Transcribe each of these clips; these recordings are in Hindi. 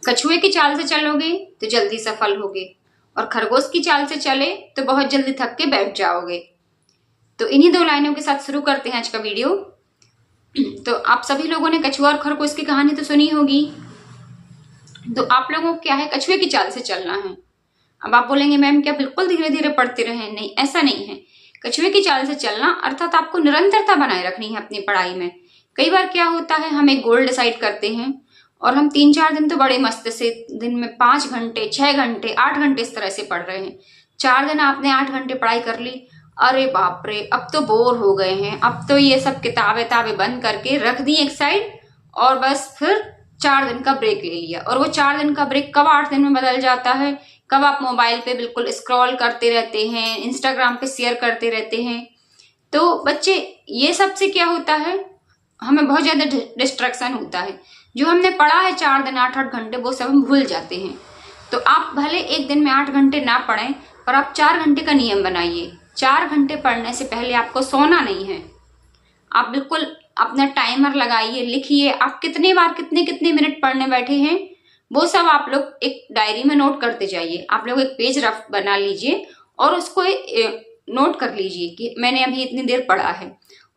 कछुए की चाल से चलोगे तो जल्दी सफल होगे, और खरगोश की चाल से चले तो बहुत जल्दी थक के बैठ जाओगे। तो इन्हीं 2 लाइनों के साथ शुरू करते हैं आज का वीडियो। तो आप सभी लोगों ने कछुआ और खरगोश की कहानी तो सुनी होगी। तो आप लोगों को क्या है, कछुए की चाल से चलना है। अब आप बोलेंगे मैम क्या बिल्कुल धीरे धीरे पढ़ते रहे? नहीं, ऐसा नहीं है। कछुए की चाल से चलना अर्थात आपको निरंतरता बनाए रखनी है अपनी पढ़ाई में। कई बार क्या होता है, हम एक गोल डिसाइड करते हैं और हम 3-4 दिन तो बड़े मस्त से, दिन में 5 घंटे, 6 घंटे, 8 घंटे इस तरह से पढ़ रहे हैं। 4 दिन आपने 8 घंटे पढ़ाई कर ली, अरे बाप रे अब तो बोर हो गए हैं, अब तो ये सब किताबें बंद करके रख दी एक साइड, और बस फिर 4 दिन का ब्रेक ले लिया। और वो 4 दिन का ब्रेक कब 8 दिन में बदल जाता है, कब आप मोबाइल पे बिल्कुल स्क्रॉल करते रहते हैं, इंस्टाग्राम पे शेयर करते रहते हैं। तो बच्चे ये सब से क्या होता है, हमें बहुत ज्यादा डिस्ट्रैक्शन होता है। जो हमने पढ़ा है 4 दिन 8-8 घंटे, वो सब हम भूल जाते हैं। तो आप भले एक दिन में 8 घंटे ना पढ़ें, पर आप 4 घंटे का नियम बनाइए। 4 घंटे पढ़ने से पहले आपको सोना नहीं है। आप बिल्कुल अपना टाइमर लगाइए, लिखिए आप कितने बार कितने कितने मिनट पढ़ने बैठे हैं, वो सब आप लोग एक डायरी में नोट करते जाइए। आप लोग एक पेज रफ बना लीजिए और उसको नोट कर लीजिए कि मैंने अभी इतनी देर पढ़ा है।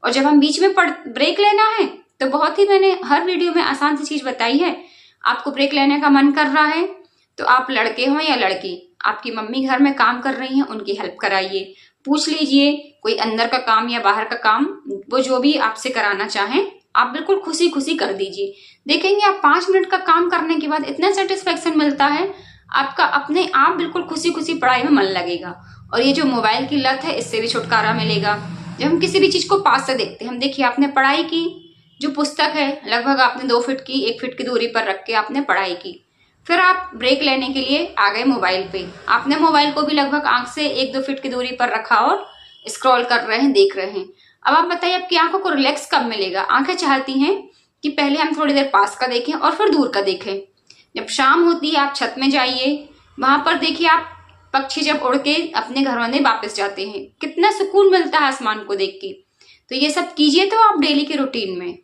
और जब हम बीच में ब्रेक लेना है, तो बहुत ही मैंने हर वीडियो में आसान सी चीज बताई है। आपको ब्रेक लेने का मन कर रहा है तो आप लड़के हो या लड़की, आपकी मम्मी घर में काम कर रही हैं, उनकी हेल्प कराइए। पूछ लीजिए कोई अंदर का काम या बाहर का काम, वो जो भी आपसे कराना चाहें आप बिल्कुल खुशी खुशी कर दीजिए। देखेंगे आप 5 मिनट का काम करने के बाद इतना सेटिस्फेक्शन मिलता है, आपका अपने आप बिल्कुल खुशी खुशी पढ़ाई में मन लगेगा। और ये जो मोबाइल की लत है, इससे भी छुटकारा मिलेगा। जब हम किसी भी चीज को पास से देखते हैं, हम देखिए आपने पढ़ाई की, जो पुस्तक है लगभग आपने 2 फीट की 1 फीट की दूरी पर रख के आपने पढ़ाई की, फिर आप ब्रेक लेने के लिए आ गए मोबाइल पे। आपने मोबाइल को भी लगभग आंख से 1-2 फीट की दूरी पर रखा और स्क्रॉल कर रहे हैं, देख रहे हैं। अब आप बताइए आपकी आंखों को रिलैक्स कब मिलेगा? आंखें चाहती हैं कि पहले हम थोड़ी देर पास का देखें और फिर दूर का देखें। जब शाम होती है आप छत में जाइए, वहां पर देखिए आप पक्षी जब उड़ के अपने घर में वापस जाते हैं, कितना सुकून मिलता है आसमान को देख के। तो ये सब कीजिए तो आप डेली के रूटीन में।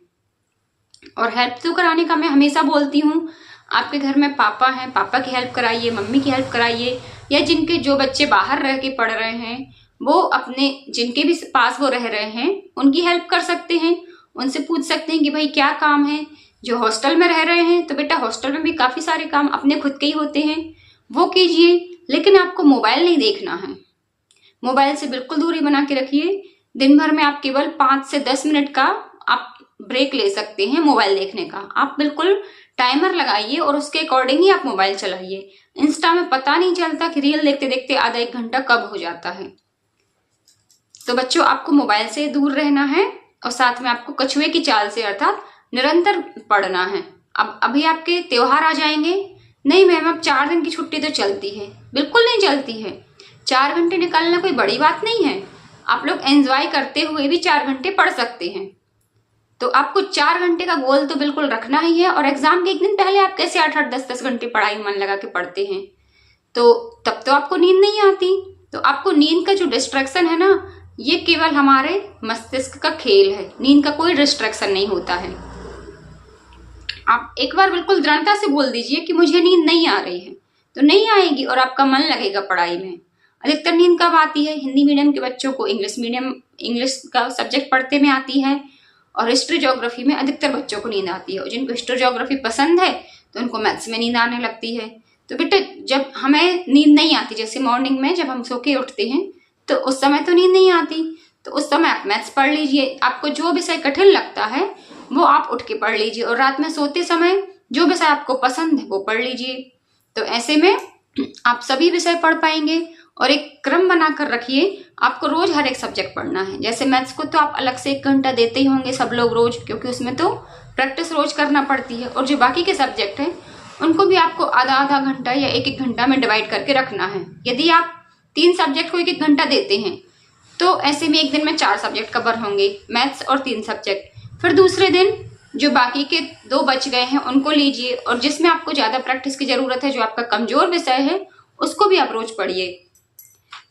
और हेल्प तो कराने का मैं हमेशा बोलती हूँ, आपके घर में पापा हैं, पापा की हेल्प कराइए, मम्मी की हेल्प कराइए, या जिनके जो बच्चे बाहर रह के पढ़ रहे हैं वो अपने जिनके भी पास वो रह रहे हैं उनकी हेल्प कर सकते हैं। उनसे पूछ सकते हैं कि भाई क्या काम है। जो हॉस्टल में रह रहे हैं तो बेटा हॉस्टल में भी काफी सारे काम अपने खुद के ही होते हैं, वो कीजिए। लेकिन आपको मोबाइल नहीं देखना है, मोबाइल से बिल्कुल दूरी बना के रखिए। दिन भर में आप केवल 5 से 10 मिनट का आप ब्रेक ले सकते हैं मोबाइल देखने का। आप बिल्कुल टाइमर लगाइए और उसके अकॉर्डिंग ही आप मोबाइल चलाइए। इंस्टा में पता नहीं चलता कि रील देखते देखते आधा 1 घंटा कब हो जाता है। तो बच्चों आपको मोबाइल से दूर रहना है और साथ में आपको कछुए की चाल से अर्थात निरंतर पढ़ना है। अब अभी आपके त्योहार आ जाएंगे, नहीं मैम अब 4 दिन की छुट्टी तो चलती है, बिल्कुल नहीं चलती है। 4 घंटे निकालना कोई बड़ी बात नहीं है। आप लोग एंजॉय करते हुए भी 4 घंटे पढ़ सकते हैं। तो आपको 4 घंटे का गोल तो बिल्कुल रखना ही है। और एग्जाम के एक दिन पहले आप कैसे 8-8, 10-10 घंटे पढ़ाई में मन लगा के पढ़ते हैं, तो तब तो आपको नींद नहीं आती। तो आपको नींद का जो डिस्ट्रैक्शन है ना, ये केवल हमारे मस्तिष्क का खेल है, नींद का कोई डिस्ट्रैक्शन नहीं होता है। आप एक बार बिल्कुल दृढ़ता से बोल दीजिए कि मुझे नींद नहीं आ रही है, तो नहीं आएगी और आपका मन लगेगा पढ़ाई में। अधिकतर नींद कब आती है? हिंदी मीडियम के बच्चों को इंग्लिश का सब्जेक्ट पढ़ते में आती है, और हिस्ट्री ज्योग्राफी में अधिकतर बच्चों को नींद आती है। और जिनको हिस्ट्री ज्योग्राफी पसंद है तो उनको मैथ्स में नींद आने लगती है। तो बेटा जब हमें नींद नहीं आती, जैसे मॉर्निंग में जब हम सो के उठते हैं तो उस समय तो नींद नहीं आती, तो उस समय आप मैथ्स पढ़ लीजिए। आपको जो विषय कठिन लगता है वो आप उठ के पढ़ लीजिए, और रात में सोते समय जो विषय आपको पसंद है वो पढ़ लीजिए। तो ऐसे में आप सभी विषय पढ़ पाएंगे। और एक क्रम बनाकर रखिए, आपको रोज हर एक सब्जेक्ट पढ़ना है। जैसे मैथ्स को तो आप अलग से 1 घंटा देते ही होंगे सब लोग रोज, क्योंकि उसमें तो प्रैक्टिस रोज करना पड़ती है। और जो बाकी के सब्जेक्ट हैं उनको भी आपको आधा घंटा या 1-1 घंटा में डिवाइड करके रखना है। यदि आप 3 सब्जेक्ट को 1-1 घंटा देते हैं तो ऐसे में एक दिन में 4 सब्जेक्ट कवर होंगे, मैथ्स और 3 सब्जेक्ट। फिर दूसरे दिन जो बाकी के 2 बच गए हैं उनको लीजिए, और जिसमें आपको ज्यादा प्रैक्टिस की जरूरत है, जो आपका कमजोर विषय है, उसको भी आप रोज पढ़िए।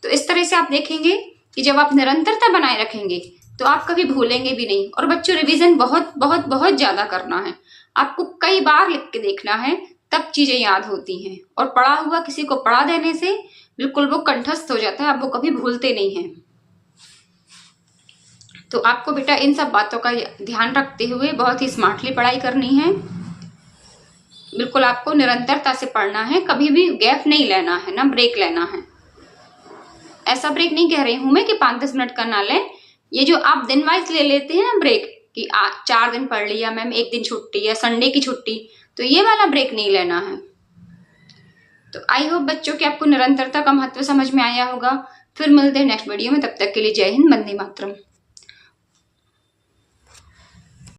तो इस तरह से आप देखेंगे कि जब आप निरंतरता बनाए रखेंगे तो आप कभी भूलेंगे भी नहीं। और बच्चों रिवीजन बहुत बहुत बहुत ज्यादा करना है, आपको कई बार लिख के देखना है, तब चीजें याद होती हैं, और पढ़ा हुआ किसी को पढ़ा देने से बिल्कुल वो कंठस्थ हो जाता है, आप वो कभी भूलते नहीं हैं। तो आपको बेटा इन सब बातों का ध्यान रखते हुए बहुत ही स्मार्टली पढ़ाई करनी है। बिल्कुल आपको निरंतरता से पढ़ना है, कभी भी गैप नहीं लेना है, ना ब्रेक लेना है। ऐसा ब्रेक नहीं कह रही हूं मैं कि 5-10 मिनट का ना लें, ये जो आप दिन वाइज ले लेते हैं ना ब्रेक, कि 4 दिन पढ़ लिया मैम, 1 दिन छुट्टी या संडे की छुट्टी, तो ये वाला ब्रेक नहीं लेना है। तो आई होप बच्चों कि आपको निरंतरता का महत्व समझ में आया होगा। फिर मिलते हैं नेक्स्ट वीडियो में, तब तक के लिए जय हिंद, वंदे मातरम।